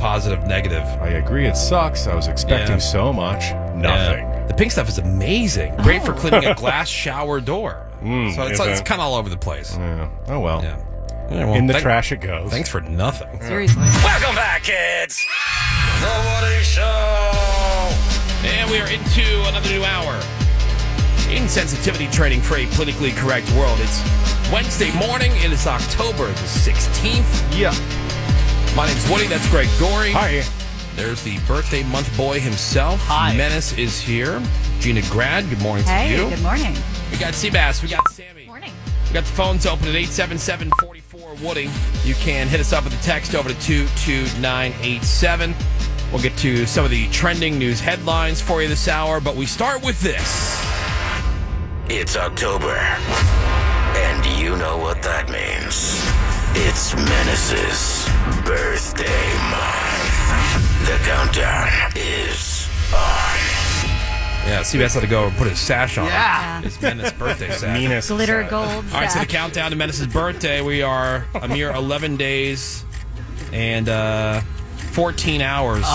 positive, negative. I agree. It sucks. I was expecting so much. Nothing. Yeah. The pink stuff is amazing. Great for cleaning a glass shower door. So it's kind of all over the place. Yeah. Oh, well. Yeah. Well, in the trash it goes. Thanks for nothing. Seriously. Welcome back, kids. The Woody Show. And we are into another new hour. Insensitivity training for a politically correct world. It's Wednesday morning. It is October the 16th. Yeah. My name's Woody. That's Greg Gorey. Hi. There's the birthday month boy himself. Hi. Menace is here. Gina Grad, good morning to you. Good morning. We got Seabass. We got Sammy. Morning. We got the phones open at 877-44-WOODY. You can hit us up with a text over to 22987. We'll get to some of the trending news headlines for you this hour, but we start with this. It's October, and you know what that means. It's Menace's birthday month. The countdown is on. Yeah, Seabass had to go and put his sash on. Yeah. His Menace birthday sash. Meanest. Glitter gold. All right, so the countdown to Menace's birthday. We are a mere 11 days and 14 hours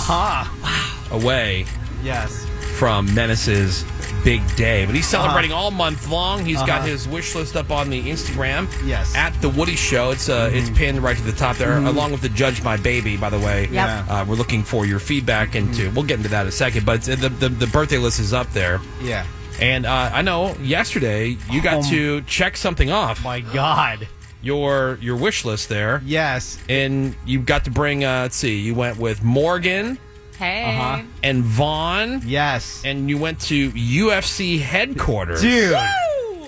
away Yes. from Menace's big day. But he's celebrating all month long. He's got his wish list up on the Instagram. Yes. At The Woody Show. It's pinned right to the top there, along with the Judge My Baby, by the way. Yep. We're looking for your feedback into. We'll get into that in a second, but the birthday list is up there. Yeah. And I know yesterday you got to check something off. My God. Your wish list there. Yes. And you got to bring, let's see, you went with Morgan Hey. and Vaughn. Yes. And you went to UFC headquarters. Dude.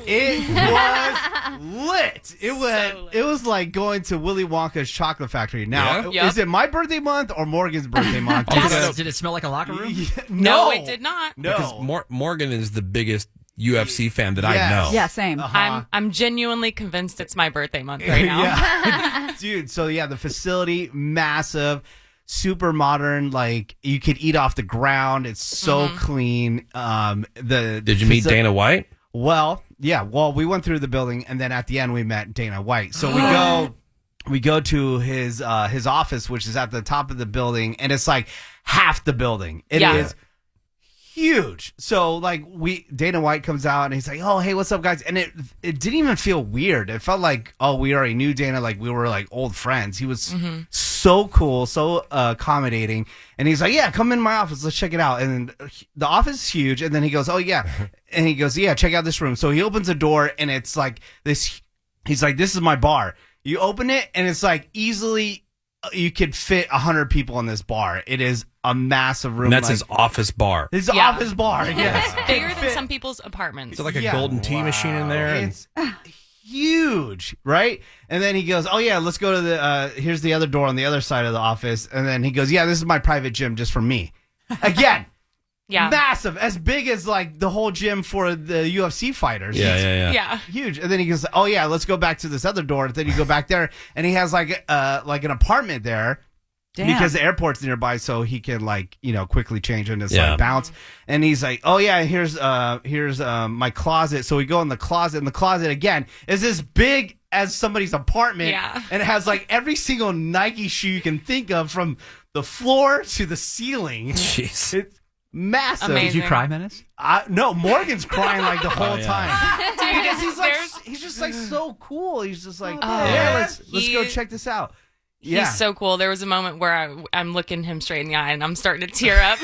It was lit. It was like going to Willy Wonka's chocolate factory. Now, Yeah. is it my birthday month or Morgan's birthday month? Did it smell like a locker room? No, it did not. No. Because Morgan is the biggest UFC fan that I Yes. know. Yeah, same. I'm genuinely convinced it's my birthday month right now. Yeah. Dude, so yeah, the facility, massive, super modern, like you could eat off the ground. It's so clean. Did you meet Dana White? Well, yeah. Well, we went through the building, and then at the end we met Dana White. So we go to his office, which is at the top of the building, and it's like half the building. It is huge. So like Dana White comes out and he's like, "Oh, hey, what's up, guys?" And it didn't even feel weird. It felt like, oh, we already knew Dana, like we were like old friends. He was so cool, so accommodating. And he's like, "Yeah, come in my office. Let's check it out." And the office is huge. And then he goes, "Oh yeah," and he goes, "Yeah, check out this room." So he opens the door and it's like this. He's like, "This is my bar." You open it and it's like easily you could fit 100 people in this bar. It is a massive room. And that's his office bar. His office bar, yes. Bigger than some people's apartments. Is it like a golden tea machine in there? It's huge, right? And then he goes, "Oh yeah, let's go to the here's the other door on the other side of the office." And then he goes, "Yeah, this is my private gym just for me." Again, massive, as big as like the whole gym for the UFC fighters. Yeah. Huge. And then he goes, "Oh yeah, let's go back to this other door." And then you go back there, and he has like an apartment there. Damn. Because the airport's nearby, so he can quickly change and just like bounce. And he's like, "Oh yeah, here's my closet." So we go in the closet, and the closet again is as big as somebody's apartment, and it has like every single Nike shoe you can think of, from the floor to the ceiling. Jeez, it's massive. Amazing. Did you cry, Menace? No, Morgan's crying like the whole time. Dude, Because he's just like so cool. He's just like, let's go check this out. Yeah. He's so cool. There was a moment where I'm looking him straight in the eye and I'm starting to tear up.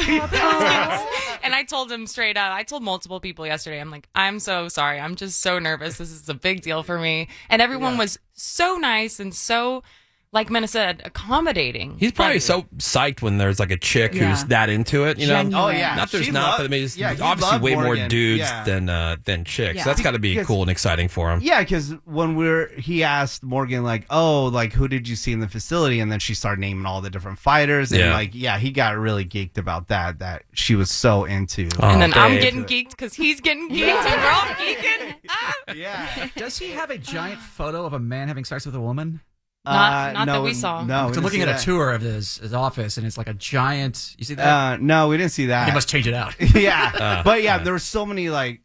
And I told him straight up. I told multiple people yesterday, I'm like, "I'm so sorry. I'm just so nervous. This is a big deal for me." And everyone was so nice and so, like Menace said, accommodating. He's probably so psyched when there's like a chick who's that into it, you know? Genuine. Oh yeah. Not there's She not, loved- but I mean, it's he obviously loved way more Morgan. dudes Yeah. than chicks. Yeah. So that's got to be Because- cool and exciting for him. Yeah, because when he asked Morgan, like, "Oh, like, who did you see in the facility?" And then she started naming all the different fighters. And he got really geeked about that she was so into. And then I'm babe. getting geeked because he's getting geeked and we're all geeking. Yeah. Does he have a giant photo of a man having sex with a woman? Not that we saw. No, So I'm looking at a tour of his office, and it's like a giant. You see that? No, we didn't see that. He must change it out. Yeah, but there were so many like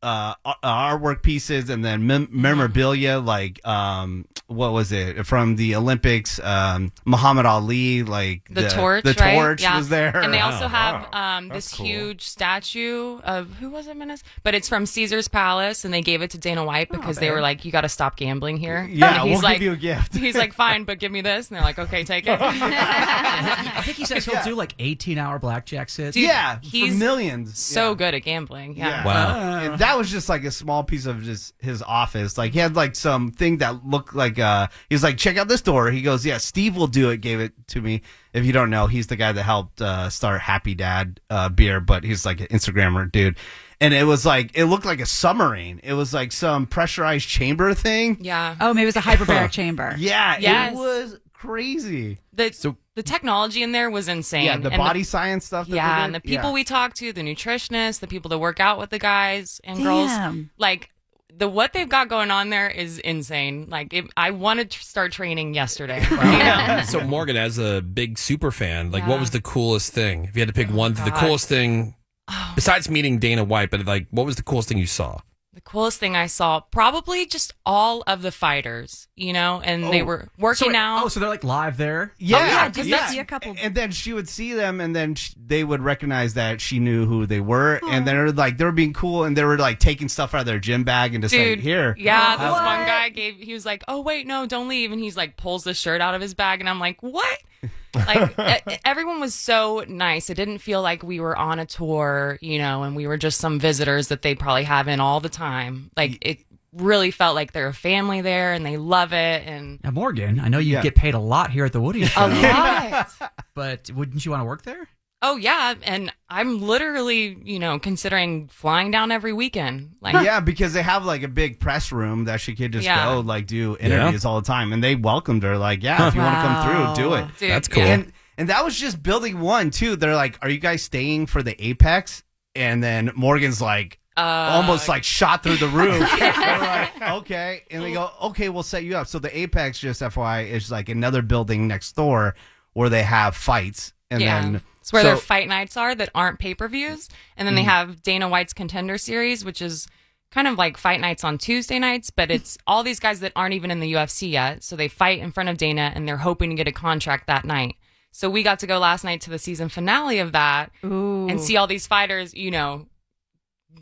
artwork pieces and then memorabilia, like what was it from the Olympics? Muhammad Ali, like The torch, the right? torch Yeah. was there. And they also have That's this cool. huge statue of who was it, Menace? But it's from Caesar's Palace, and they gave it to Dana White because they were like, "You got to stop gambling here." Yeah, And he's we'll like, give you a gift. He's like, "Fine, but give me this," and they're like, "Okay, take it." I think he says he'll do like 18-hour blackjack sits. Dude, yeah, for he's millions. So Yeah. good at gambling. Yeah. Wow. And that was just like a small piece of just his office. Like he had like some thing that looked like he was like, check out this door. He goes, yeah, Steve will do it. Gave it to me. If you don't know, he's the guy that helped start Happy Dad beer, but he's like an Instagrammer dude. And it was like, it looked like a submarine. It was like some pressurized chamber thing. Yeah. Oh, maybe it was a hyperbaric chamber. Yeah, Yes. it was crazy. The technology in there was insane. Yeah, the And body science stuff. That yeah, they and the did. people we talked to, the nutritionists, the people that work out with the guys and girls, Damn. like what they've got going on there is insane. Like I wanted to start training yesterday. You know? So Morgan, as a big super fan, like Yeah. what was the coolest thing? If you had to pick one, the God. coolest thing besides meeting Dana White, but like what was the coolest thing you saw? The coolest thing I saw, probably just all of the fighters, you know, and they were working out. So they're like live there? Yeah, did you see a couple- And then she would see them, and then they would recognize that she knew who they were, and they're like they were being cool, and they were like taking stuff out of their gym bag and just Dude, like here. yeah, this one guy he was like, "Oh wait, no, don't leave," and he's like pulls the shirt out of his bag, and I'm like, "What?" Like everyone was so nice. It didn't feel like we were on a tour, you know, and we were just some visitors that they probably have in all the time. Like it really felt like they're a family there, and they love it, and Now, Morgan, I know you Yeah. get paid a lot here at the Woody Show, a lot. but wouldn't you want to work there? Oh yeah, and I'm literally, you know, considering flying down every weekend. Like, Yeah, because they have like a big press room that she could just Yeah. go like do interviews all the time, and they welcomed her like, yeah, if you want to come through, do it. dude, That's cool. yeah. And that was just building one too. They're like, are you guys staying for the Apex? And then Morgan's like, almost like shot through the roof. We're like, okay. And they go, okay, we'll set you up. So the Apex, just FYI, is like another building next door where they have fights. And then it's where so- their fight nights are that aren't pay-per-views. And then they have Dana White's Contender Series, which is kind of like fight nights on Tuesday nights, but it's all these guys that aren't even in the UFC yet. So they fight in front of Dana, and they're hoping to get a contract that night. So we got to go last night to the season finale of that and see all these fighters, you know,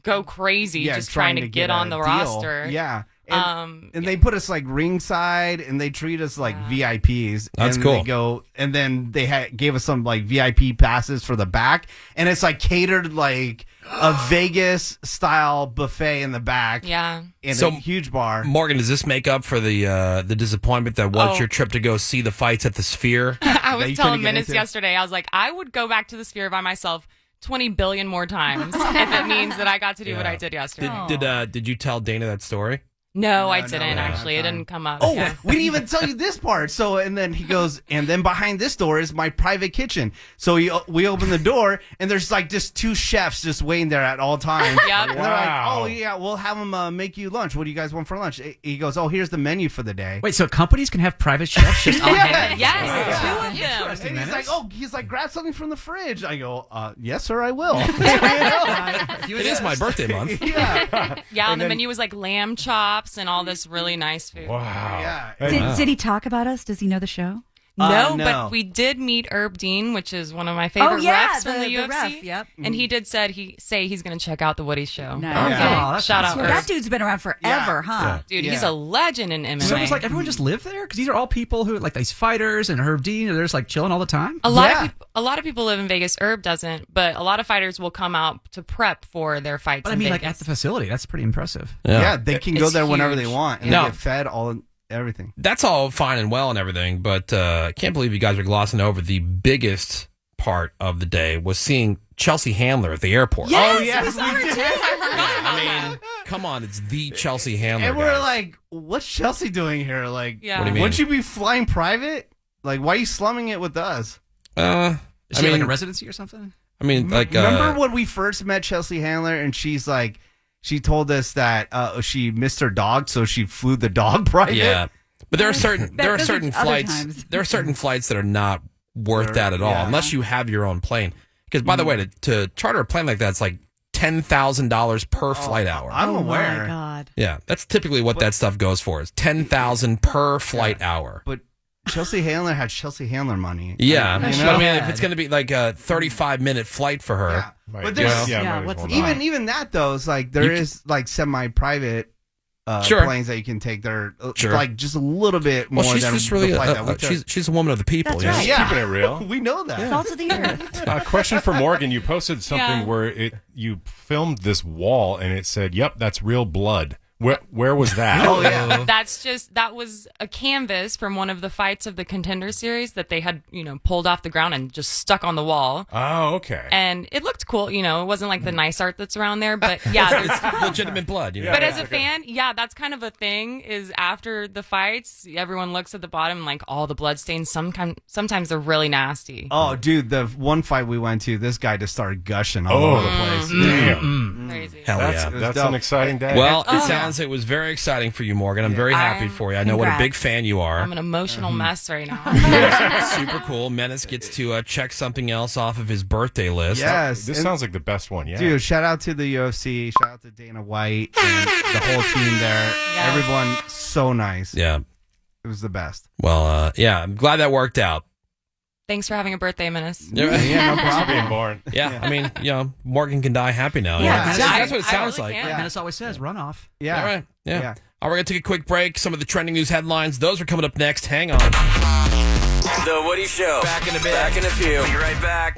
go crazy just trying to get on a the deal. roster. Yeah. And Yeah. they put us like ringside, and they treat us like VIPs. That's and cool. They go, and then they gave us some like VIP passes for the back, and it's like catered like a Vegas style buffet in the back. Yeah. In So, a huge bar. Morgan, does this make up for the disappointment that was Oh. your trip to go see the fights at the Sphere? I that was you telling couldn't get Menace into? yesterday, I was like, I would go back to the Sphere by myself 20 billion more times if it means that I got to do what I did yesterday. Did you tell Dana that story? No, I no, didn't no, actually. It fine. didn't come up. Oh, Yeah. we didn't even tell you this part. So, and then he goes, and then behind this door is my private kitchen. So we open the door, and there's like just two chefs just waiting there at all times. Yep. And they're like, oh yeah, we'll have them make you lunch. What do you guys want for lunch? He goes, oh, here's the menu for the day. Wait, so companies can have private chefs just on hand? Yes, two of them. And he's like, oh, he's like, grab something from the fridge. I go, yes, sir, I will. It is my birthday month. yeah. Yeah, and the menu was like lamb chops and all this really nice food. Yeah. Did he talk about us? Does he know the show? No, no. but we did meet Herb Dean, which is one of my favorite refs from the UFC. ref, yep. And he did say he's going to check out the Woody Show. Nice. Okay, Oh, that's shout out So Herb. that dude's been around forever, huh? Dude, Yeah. he's a legend in MMA. So it was like everyone just lived there? Because these are all people who, like these fighters and Herb Dean, they're just like chilling all the time? A lot Yeah. of people live in Vegas. Herb doesn't, but a lot of fighters will come out to prep for their fights. But I in mean, like Vegas. at the facility, that's pretty impressive. Yeah, they can go It's there whenever huge. they want and No. they get fed everything. That's all fine and well and everything, but I can't believe you guys are glossing over the biggest part of the day was seeing Chelsea Handler at the airport. Oh, yes, we did. I mean, come on, it's the Chelsea Handler. And we're guys. like, what's Chelsea doing here? Like, Yeah. What do you mean? wouldn't you be flying private? Like, why are you slumming it with us? Is I she like mean, a residency or something? Remember when we first met Chelsea Handler and she's like, she told us that she missed her dog, so she flew the dog private? yeah, but there are Those are certain other flights. times. There are certain flights that are not worth that at all, Yeah. unless you have your own plane. Because by the way, to charter a plane like that, it's like $10,000 per flight hour. I'm Oh aware. my God. Yeah, that's typically what that stuff goes for. Is $10,000 per flight hour. But Chelsea Handler had Chelsea Handler money. Yeah, You but know? I mean, if it's going to be like a 35-minute flight for her, Yeah. Right. But there's yeah, Yeah, might as what's well the- not. even that though is like there is like semi-private Sure. planes that you can take. They're Sure. like just a little bit more well, she's than just really the flight that we took. she's a woman of the people. That's you know? right. Yeah. Keeping it real. We know that. Salt of the earth. Question for Morgan. You posted something Yeah. where you filmed this wall and it said, "Yep, that's real blood." Where was that? Oh yeah. That was a canvas from one of the fights of the Contender series that they had, pulled off the ground and just stuck on the wall. Oh, okay. And it looked cool, it wasn't like the nice art that's around there, but yeah, there's Legitimate blood. You know? But as a fan, that's kind of a thing. Is after the fights, everyone looks at the bottom, like all the blood stains. Sometimes they're really nasty. Oh, dude, the one fight we went to, this guy just started gushing all over the place. Damn. Crazy. Hell yeah. That's dope. an exciting day. Well, it sounds it was very exciting for you, Morgan. I'm very happy for you. I know what a big Congrats. fan you are. I'm an emotional mess right now. Super cool. Menace gets to check something else off of his birthday list. Yes. this and- sounds like the best one. Yeah. Dude, shout out to the UFC. Shout out to Dana White and the whole team there. Yes. Everyone so nice. Yeah. It was the best. Well, yeah. I'm glad that worked out. Thanks for having a birthday, Menace. Yeah, no Thanks for problem. being born. Yeah. I mean, Morgan can die happy now. Yeah, That's what it I sounds really like. can. And it always says runoff. Yeah. All right. Yeah. Yeah. All right, we're going to take a quick break. Some of the trending news headlines, those are coming up next. Hang on. The Woody Show. Back in a bit. Back in a few. Be right back.